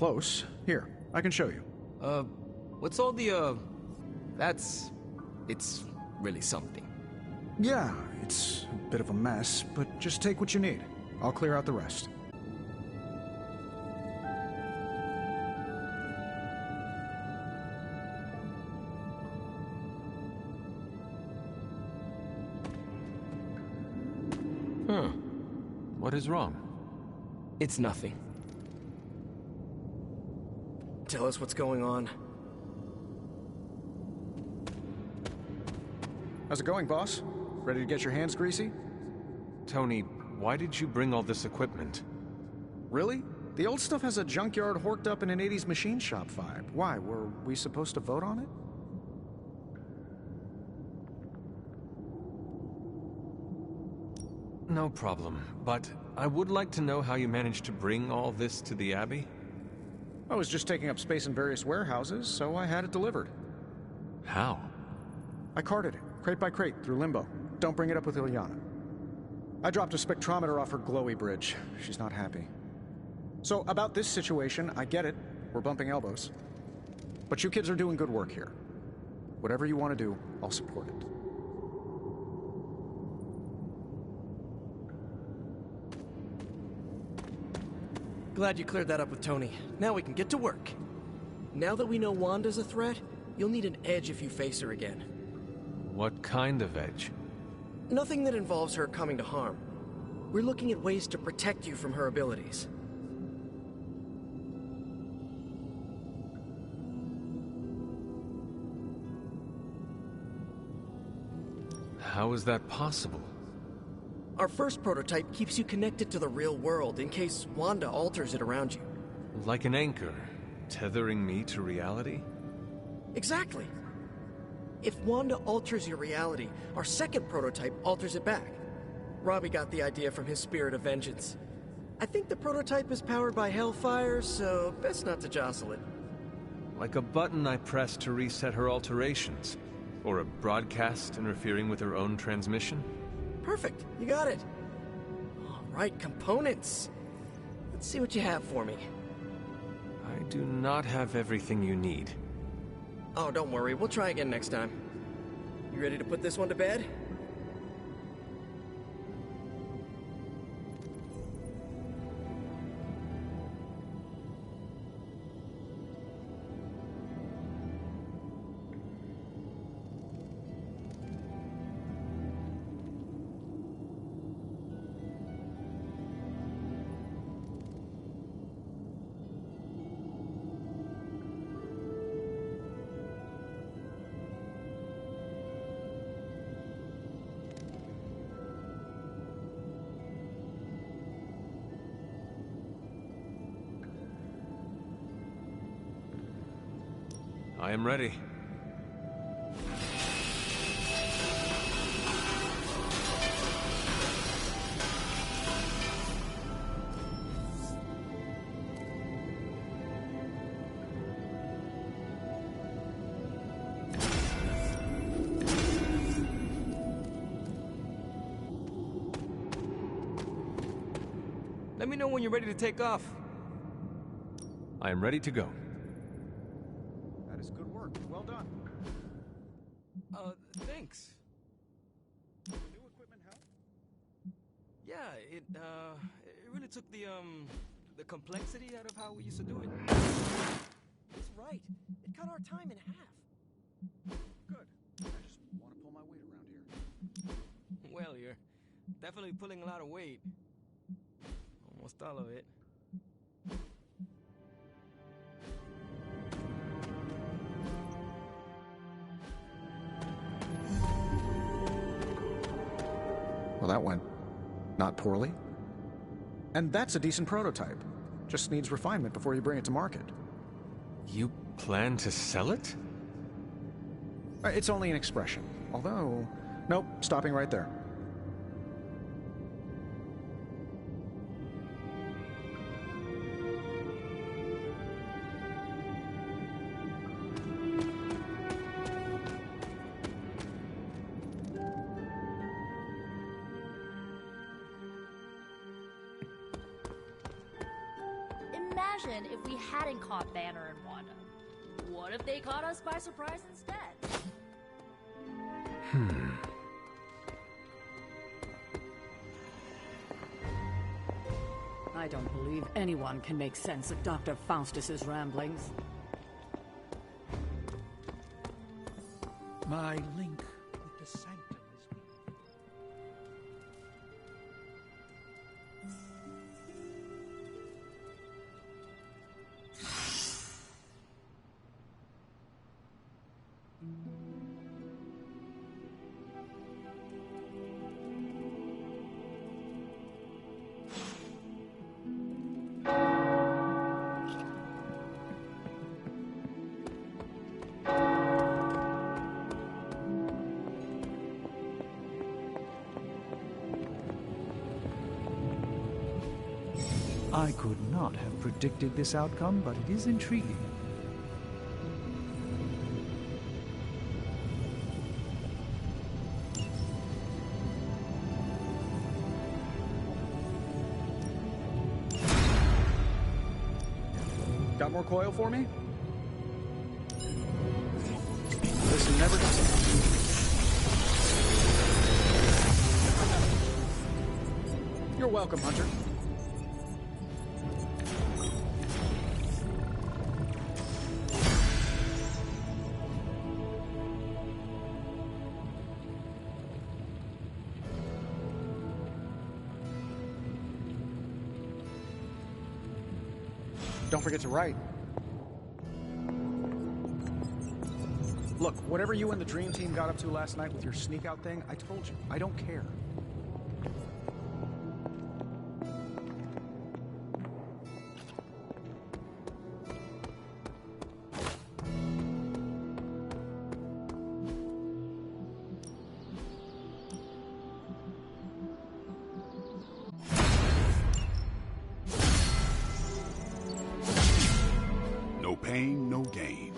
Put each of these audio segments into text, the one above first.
close. Here, I can show you. What's all the, It's really something. Yeah, it's a bit of a mess, but just take what you need. I'll clear out the rest. What is wrong? It's nothing. Tell us what's going on. How's it going, boss? Ready to get your hands greasy? Tony, why did you bring all this equipment? Really? The old stuff has a junkyard horked up in an 80s machine shop vibe. Why, were we supposed to vote on it? No problem, but I would like to know how you managed to bring all this to the Abbey. I was just taking up space in various warehouses, so I had it delivered. How? I carted it, crate by crate, through Limbo. Don't bring it up with Ilyana. I dropped a spectrometer off her glowy bridge. She's not happy. So, about this situation, I get it. We're bumping elbows. But you kids are doing good work here. Whatever you want to do, I'll support it. Glad you cleared that up with Tony. Now we can get to work. Now that we know Wanda's a threat, you'll need an edge if you face her again. What kind of edge? Nothing that involves her coming to harm. We're looking at ways to protect you from her abilities. How is that possible? Our first prototype keeps you connected to the real world in case Wanda alters it around you. Like an anchor, tethering me to reality? Exactly. If Wanda alters your reality, our second prototype alters it back. Robbie got the idea from his spirit of vengeance. I think the prototype is powered by Hellfire, so best not to jostle it. Like a button I press to reset her alterations? Or a broadcast interfering with her own transmission? Perfect, you got it. All right, components. Let's see what you have for me. I do not have everything you need. Oh, don't worry, we'll try again next time. You ready to put this one to bed? I am ready. Let me know when you're ready to take off. I am ready to go. That is good work. Well done. Thanks. New equipment help? Yeah, it really took the complexity out of how we used to do it. That's right. It cut our time in half. Good. I just want to pull my weight around here. Well, you're definitely pulling a lot of weight. Almost all of it. Well, that went not poorly. And that's a decent prototype. Just needs refinement before you bring it to market. You plan to sell it? It's only an expression. Although... Nope, stopping right there. imagine if we hadn't caught Banner and Wanda? What if they caught us by surprise instead? I don't believe anyone can make sense of Dr. Faustus's ramblings. My link with the Sanctum is weak. I could not have predicted this outcome, but it is intriguing. Got more coil for me? This never does. You're welcome, Hunter. Don't forget to write. Look, whatever you and the Dream Team got up to last night with your sneak out thing, I told you, I don't care. No pain, no gain.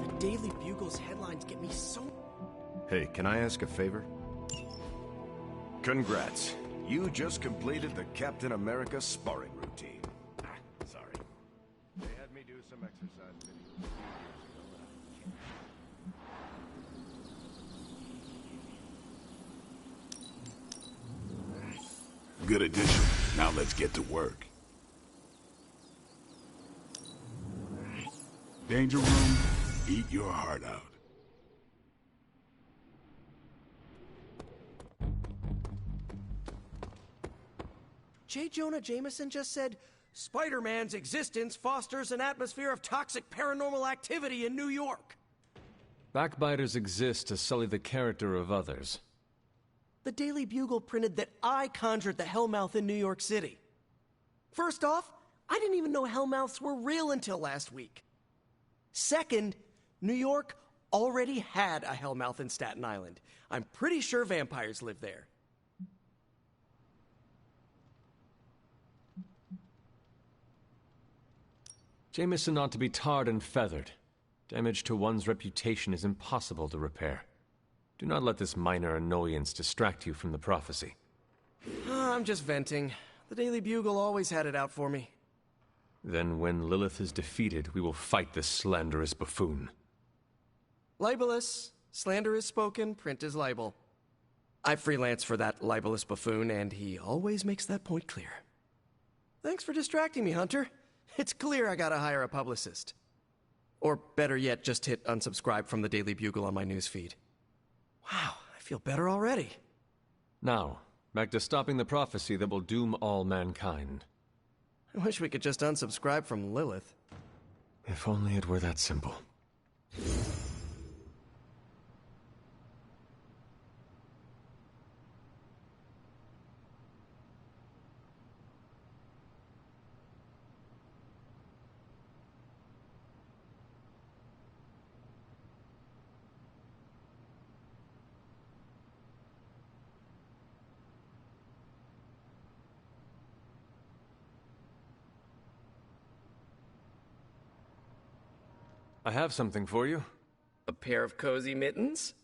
The Daily Bugle's headlines get me so... Hey, can I ask a favor? Congrats. You just completed the Captain America sparring routine. Sorry. They had me do some exercise videos a few years ago. Good addition. Now let's get to work. Danger Room, eat your heart out. J. Jonah Jameson just said, Spider-Man's existence fosters an atmosphere of toxic paranormal activity in New York. Backbiters exist to sully the character of others. The Daily Bugle printed that I conjured the Hellmouth in New York City. First off, I didn't even know Hellmouths were real until last week. Second, New York already had a Hellmouth in Staten Island. I'm pretty sure vampires live there. Jameson ought to be tarred and feathered. Damage to one's reputation is impossible to repair. Do not let this minor annoyance distract you from the prophecy. I'm just venting. The Daily Bugle always had it out for me. Then when Lilith is defeated, we will fight this slanderous buffoon. Libelous. Slander is spoken, print is libel. I freelance for that libelous buffoon, and he always makes that point clear. Thanks for distracting me, Hunter. It's clear I gotta hire a publicist. Or better yet, just hit unsubscribe from the Daily Bugle on my newsfeed. Wow, I feel better already. Now, back to stopping the prophecy that will doom all mankind. I wish we could just unsubscribe from Lilith. If only it were that simple. I have something for you. A pair of cozy mittens?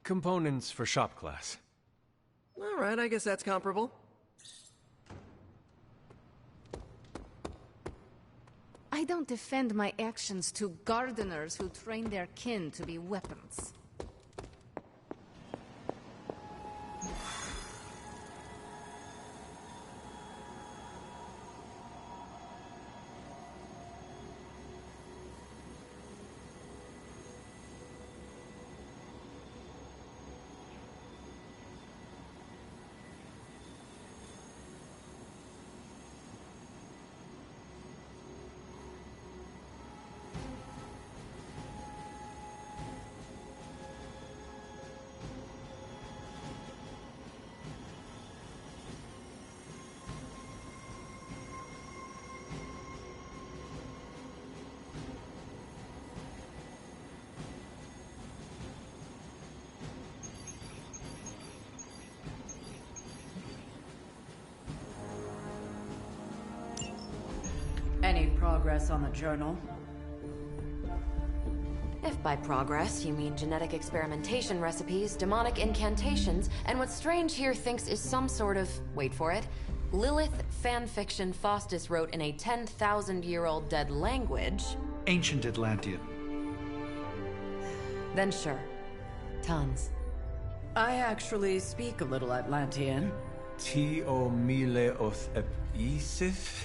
Components for shop class. Alright, I guess that's comparable. I don't defend my actions to gardeners who train their kin to be weapons. Any progress on the journal? If by progress you mean genetic experimentation recipes, demonic incantations, and what Strange here thinks is some sort of, wait for it, Lilith fanfiction Faustus wrote in a 10,000-year-old dead language... Ancient Atlantean. Then sure. Tons. I actually speak a little Atlantean. Tio mile oth episith?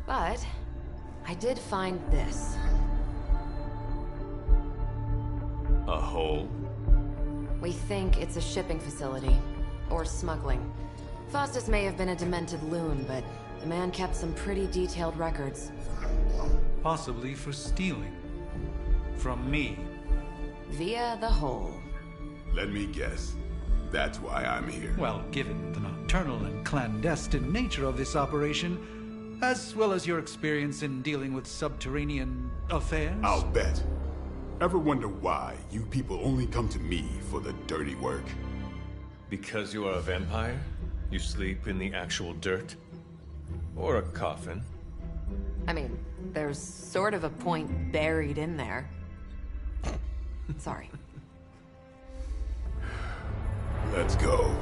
But I did find this. A hole? We think it's a shipping facility. Or smuggling. Faustus may have been a demented loon, but the man kept some pretty detailed records. Possibly for stealing. From me. Via the hole. Let me guess. That's why I'm here. Well, given the nocturnal and clandestine nature of this operation, as well as your experience in dealing with subterranean affairs... I'll bet. Ever wonder why you people only come to me for the dirty work? Because you are a vampire? You sleep in the actual dirt? Or a coffin? I mean, there's sort of a point buried in there. Sorry. Let's go.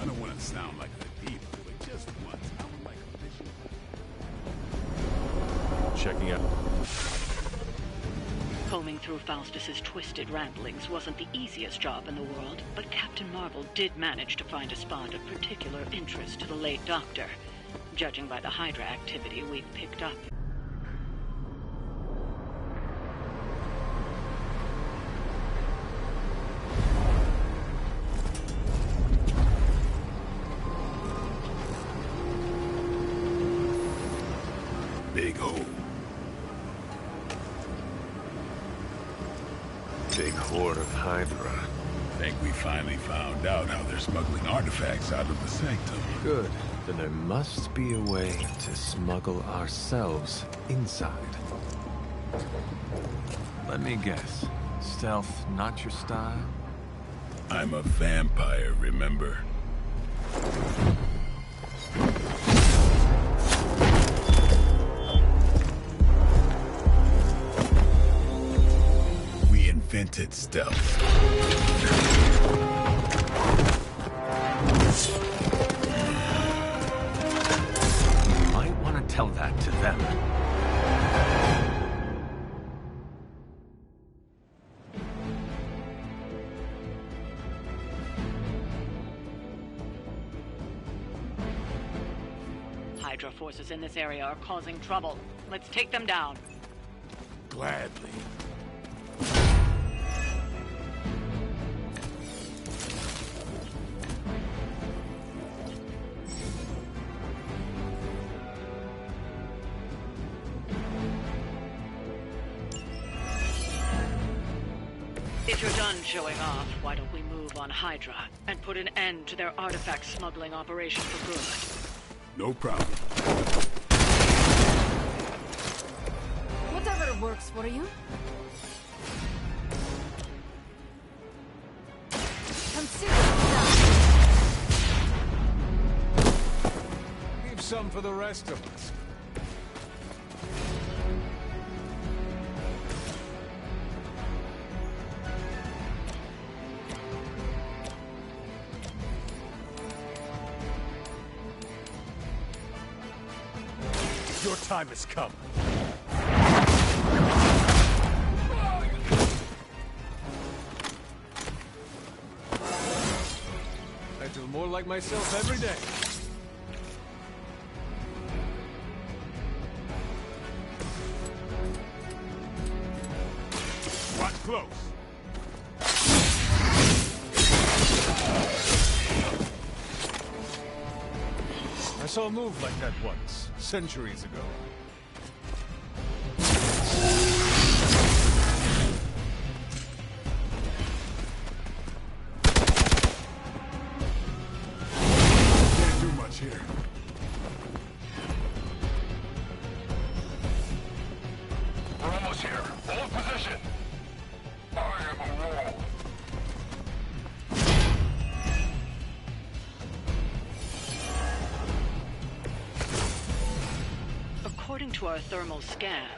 I don't want to sound like a diva, but just once, I would like a mission. Checking out. Combing through Faustus's twisted ramblings wasn't the easiest job in the world, but Captain Marvel did manage to find a spot of particular interest to the late Doctor, judging by the Hydra activity we've picked up. Big hole. Big horde of Hydra. Think we finally found out how they're smuggling artifacts out of the sanctum. Good. Then there must be a way to smuggle ourselves inside. Let me guess. Stealth not your style? I'm a vampire, remember? We invented stealth. Might want to tell that to them. Hydra forces in this area are causing trouble. Let's take them down. Gladly. If you're done showing off, why don't we move on Hydra and put an end to their artifact smuggling operation for good? No problem. Whatever works for you. Consider it Leave some for the rest of us. Your time has come. I feel more like myself every day. Watch close. I saw a move like that once, centuries ago. Can't do much here. We're almost here. Hold position. I am a wall. According to our thermal scans,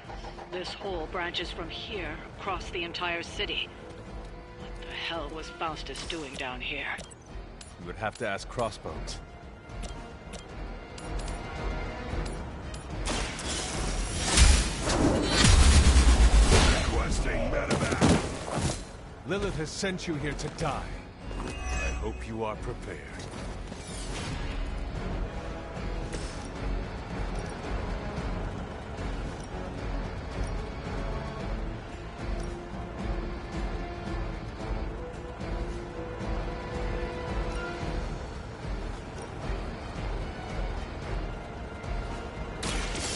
this hole branches from here across the entire city. What the hell was Faustus doing down here? You would have to ask Crossbones. Requesting medevac. Lilith has sent you here to die. I hope you are prepared.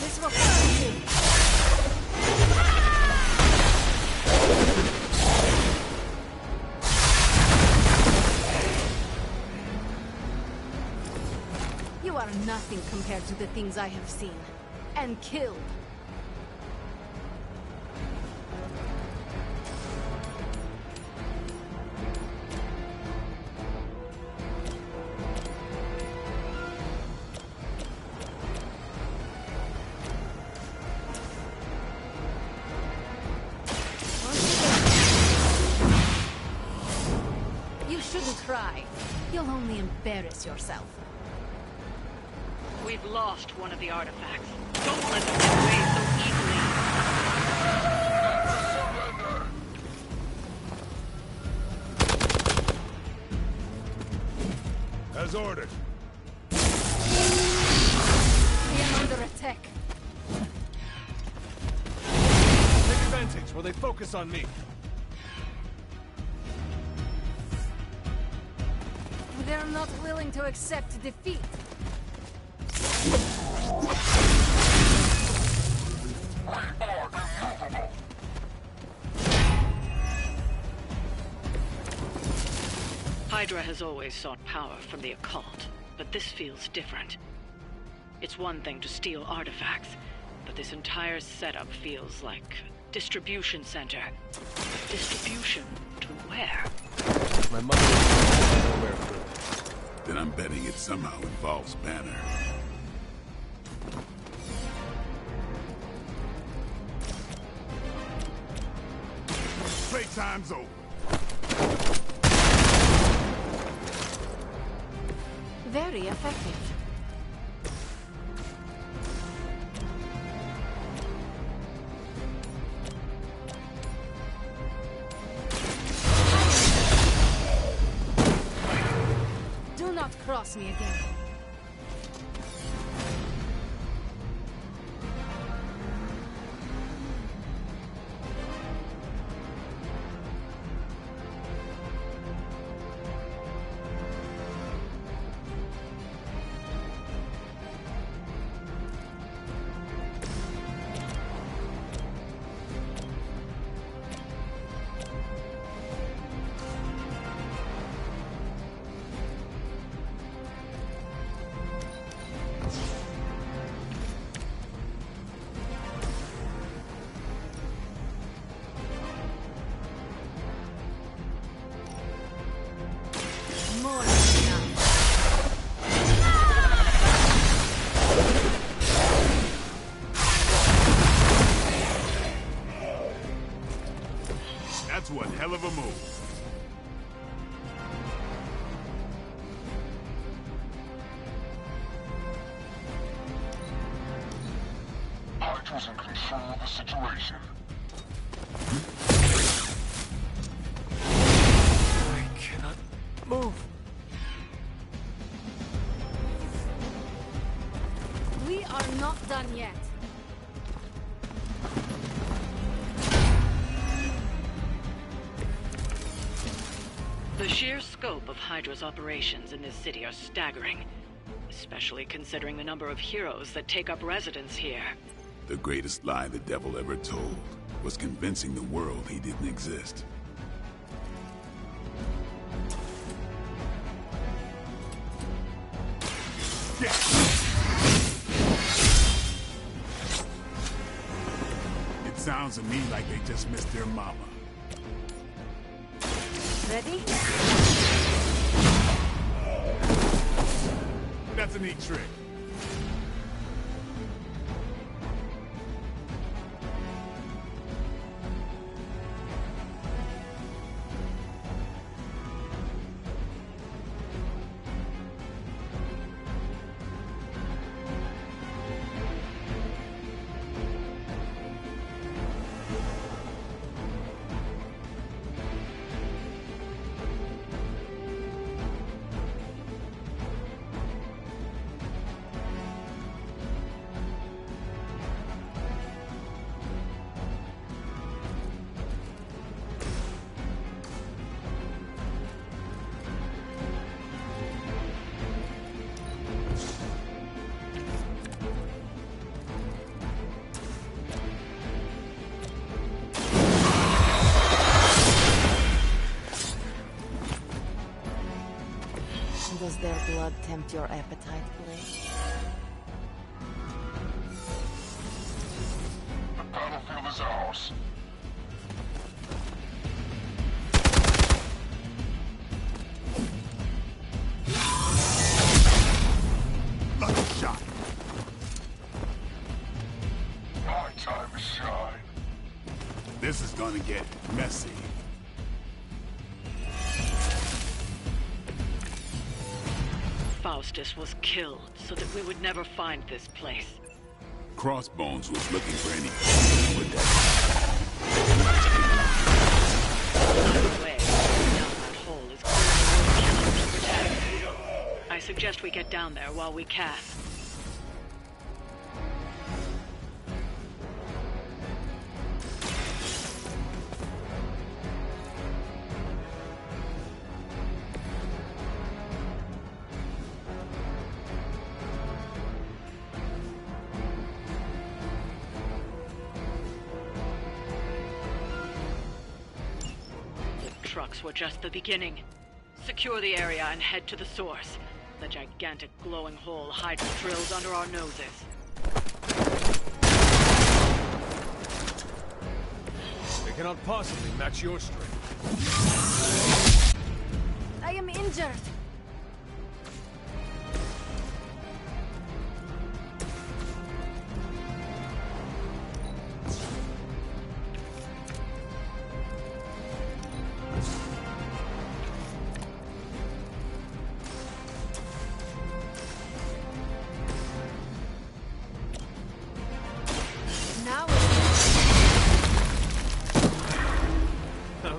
this will help you. You are nothing compared to the things I have seen and killed. You shouldn't try. You'll only embarrass yourself. We've lost one of the artifacts. Don't let them get away so easily. As ordered. I am under attack. Take advantage while they focus on me. They're not willing to accept defeat. Hydra has always sought power from the occult, but this feels different. It's one thing to steal artifacts, but this entire setup feels like a distribution center. Distribution to where? My mother is nowhere good. Then I'm betting it somehow involves Banner. Playtime's over. Very effective. Do not cross me again. That's one hell of a move. Hydra's in control of the situation. I cannot move. We are not done yet. The sheer scope of Hydra's operations in this city are staggering, especially considering the number of heroes that take up residence here. The greatest lie the devil ever told was convincing the world he didn't exist. It sounds to me like they just missed their mama. Ready? That's a neat trick. Does their blood tempt your appetite, Blake? The battlefield is ours. Lucky shot. My time to shine. This is gonna get messy. Faustus was killed so that we would never find this place. Crossbones was looking for anything with that. Either way, down that hole is clearly worth killing to protect. I suggest we get down there while we can. Trucks were just the beginning. Secure the area and head to the source. The gigantic glowing hole Hydra drills under our noses. They cannot possibly match your strength. I am injured.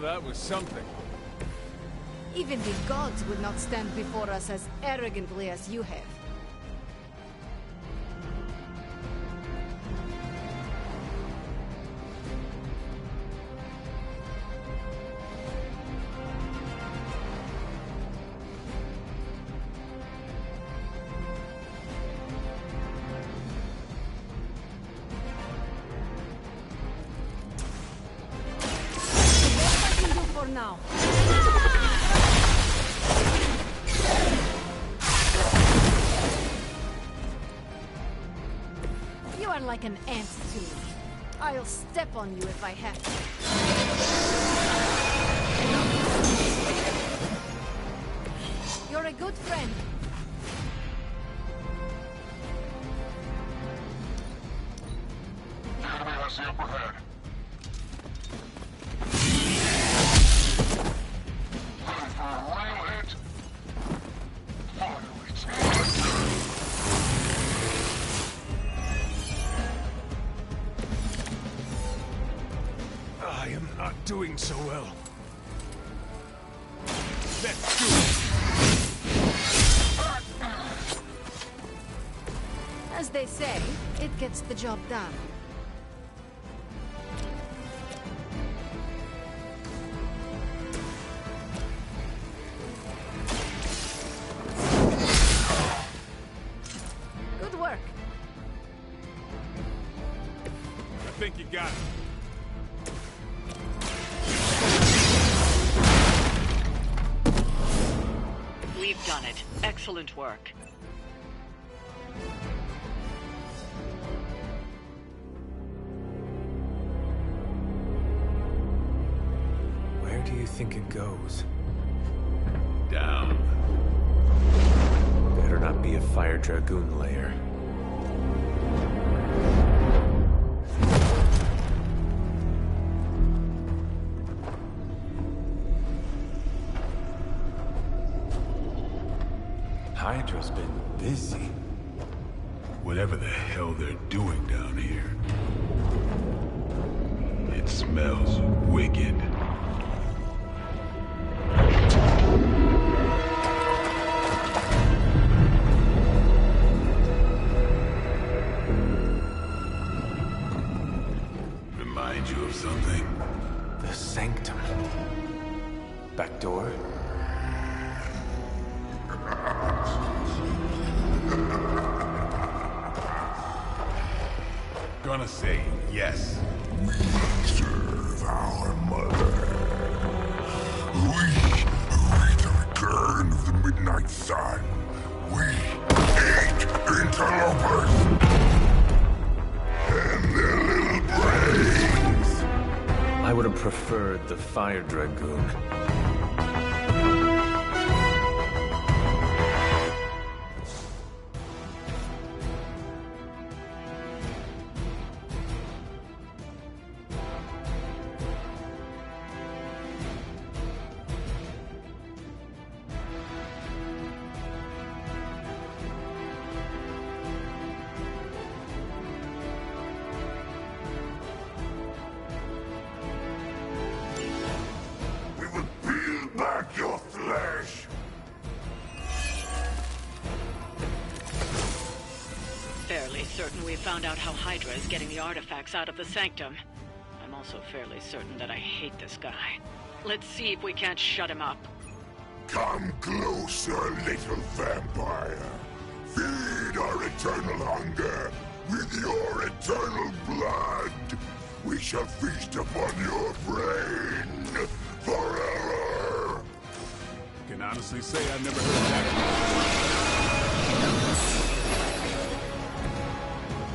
That was something. Even the gods would not stand before us as arrogantly as you have. Now. You are like an ant to me. I'll step on you if I have to. You're a good friend. The enemy has the upper hand. am not doing so well. Let's do it! As they say, it gets the job done. Good work. I think you got it. We've done it. Excellent work. Where do you think it goes? Down. Better not be a Fire Dragoon lair. Hydra's been busy. Whatever the hell they're doing down here. It smells wicked. Remind you of something? The Sanctum. Back door? Gonna say yes. We serve our mother. We await the return of the midnight sun. We hate interlopers and their little brains. I would have preferred the Fire Dragoon. Back your flesh! Fairly certain we found out how Hydra is getting the artifacts out of the Sanctum. I'm also fairly certain that I hate this guy. Let's see if we can't shut him up. Come closer, little vampire. Feed our eternal hunger with your eternal blood. We shall feast upon your brain forever. I can honestly say I've never heard that.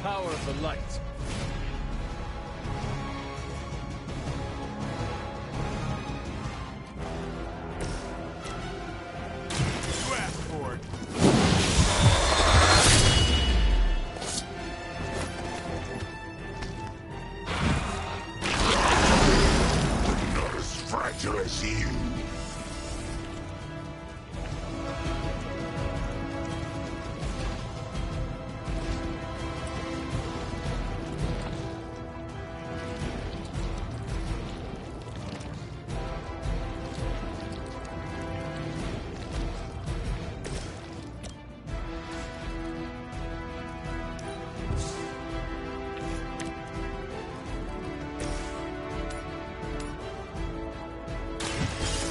Power of the light. You asked for it. Not as fragile as you.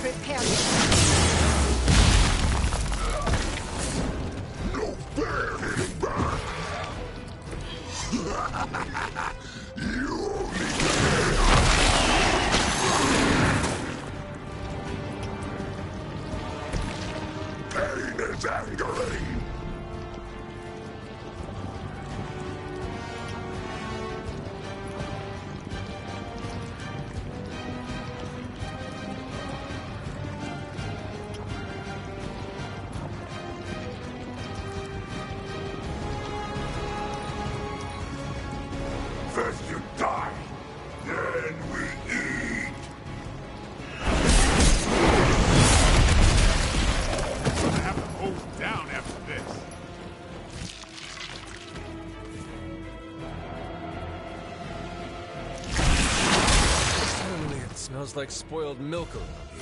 Prepare No fair hitting back. You only pain is angering. Smells like spoiled milk around here.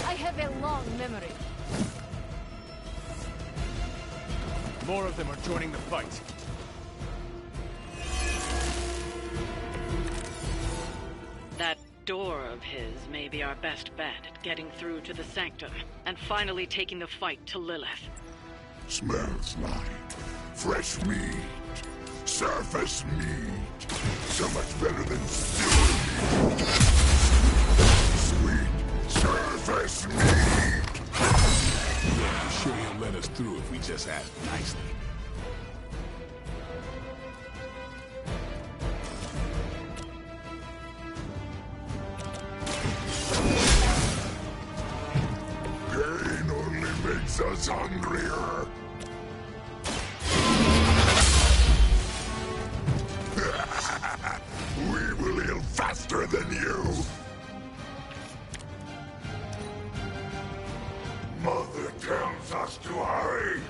I have a long memory. More of them are joining the fight. That door of his may be our best bet at getting through to the Sanctum and finally taking the fight to Lilith. Smells like fresh meat. Surface meat. So much better than sewer meat. Sweet surface meat. I'm sure he'll let us through if we just ask nicely. Pain only makes us hungrier. We will heal faster than you. Mother tells us to hurry.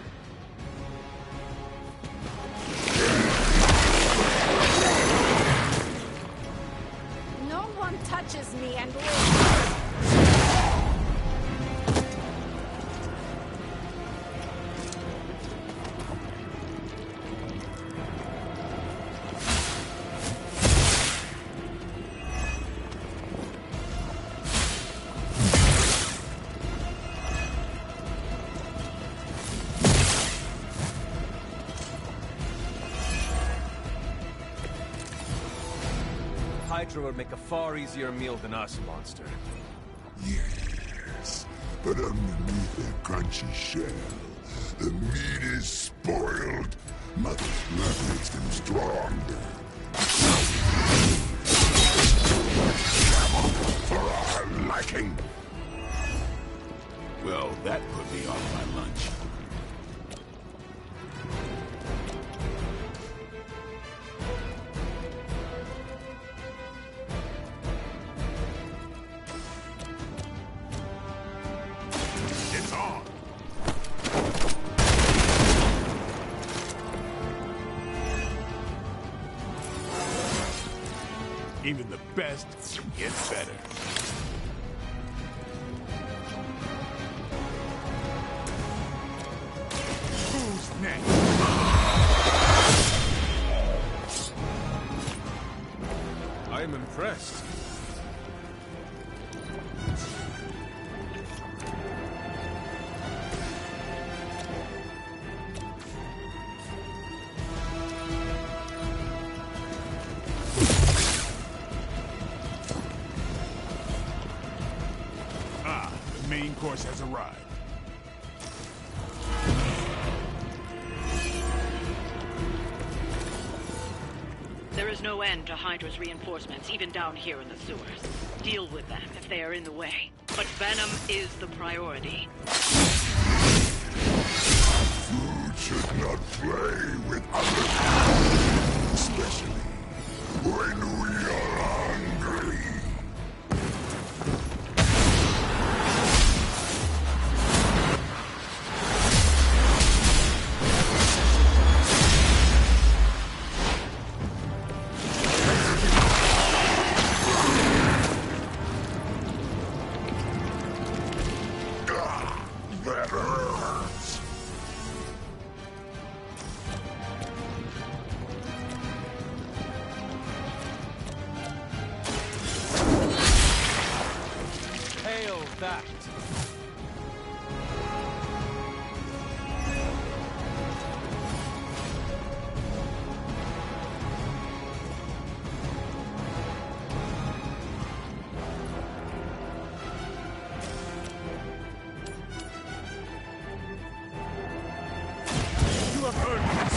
No one touches me and lives. Hydra would make a far easier meal than us, monster. Yes, but underneath their crunchy shell, the meat is spoiled. Mother's blood makes them stronger. For our liking. Well, that put me off my lunch. It's on. Even the best gets better. Who's next? I am impressed. The main course has arrived. There is no end to Hydra's reinforcements, even down here in the sewers. Deal with them if they are in the way. But Venom is the priority. Food should not play with others. Especially when we are hungry. That hurts. Hail that! You have heard this.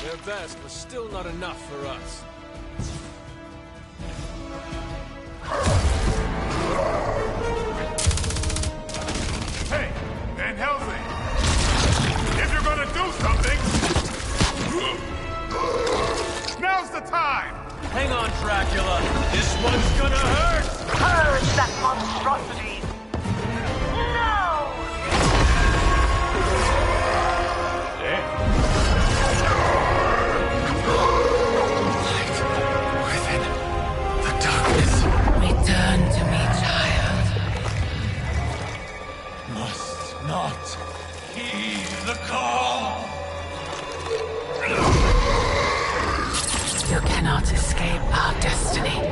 Their best was still not enough for us. Hey, Van Helsing! If you're gonna do something, now's the time! Hang on, Dracula. This one's gonna hurt! Purge that monstrosity! No! Damn. Guardians, heed the call! You cannot escape our destiny.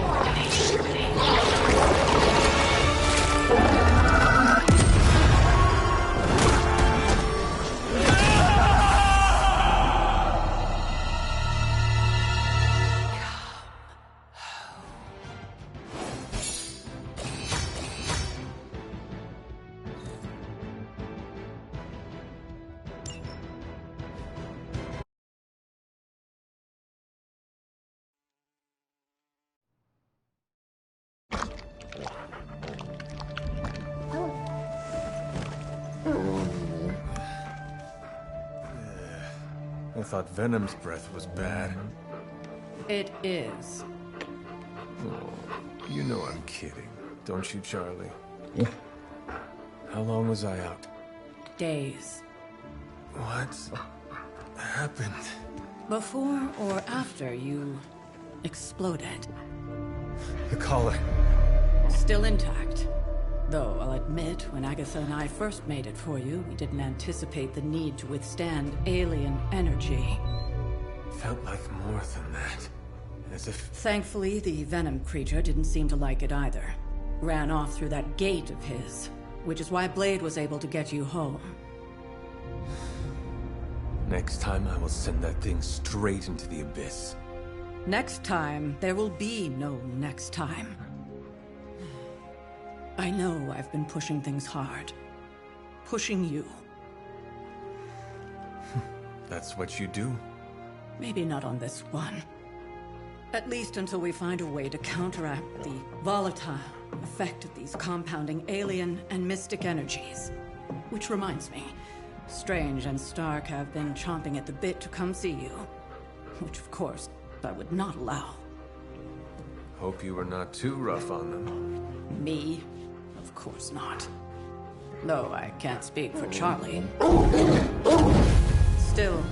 I thought Venom's breath was bad. It is. Oh, you know I'm kidding, don't you, Charlie? How long was I out? Days. What happened? Before or after you exploded. The collar. Still intact. Though, I'll admit, when Agatha and I first made it for you, we didn't anticipate the need to withstand alien energy. Felt like more than that. As if... Thankfully, the Venom creature didn't seem to like it either. Ran off through that gate of his, which is why Blade was able to get you home. Next time, I will send that thing straight into the abyss. Next time, there will be no next time. I know I've been pushing things hard. Pushing you. That's what you do? Maybe not on this one. At least until we find a way to counteract the volatile effect of these compounding alien and mystic energies. Which reminds me, Strange and Stark have been chomping at the bit to come see you. Which, of course, I would not allow. Hope you were not too rough on them. Me? Of course not. Though I can't speak for Charlie. Still,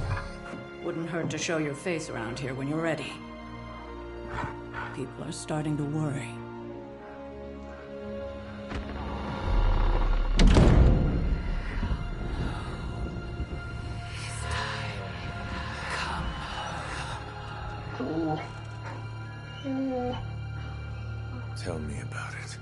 wouldn't hurt to show your face around here when you're ready. People are starting to worry. Tell me about it.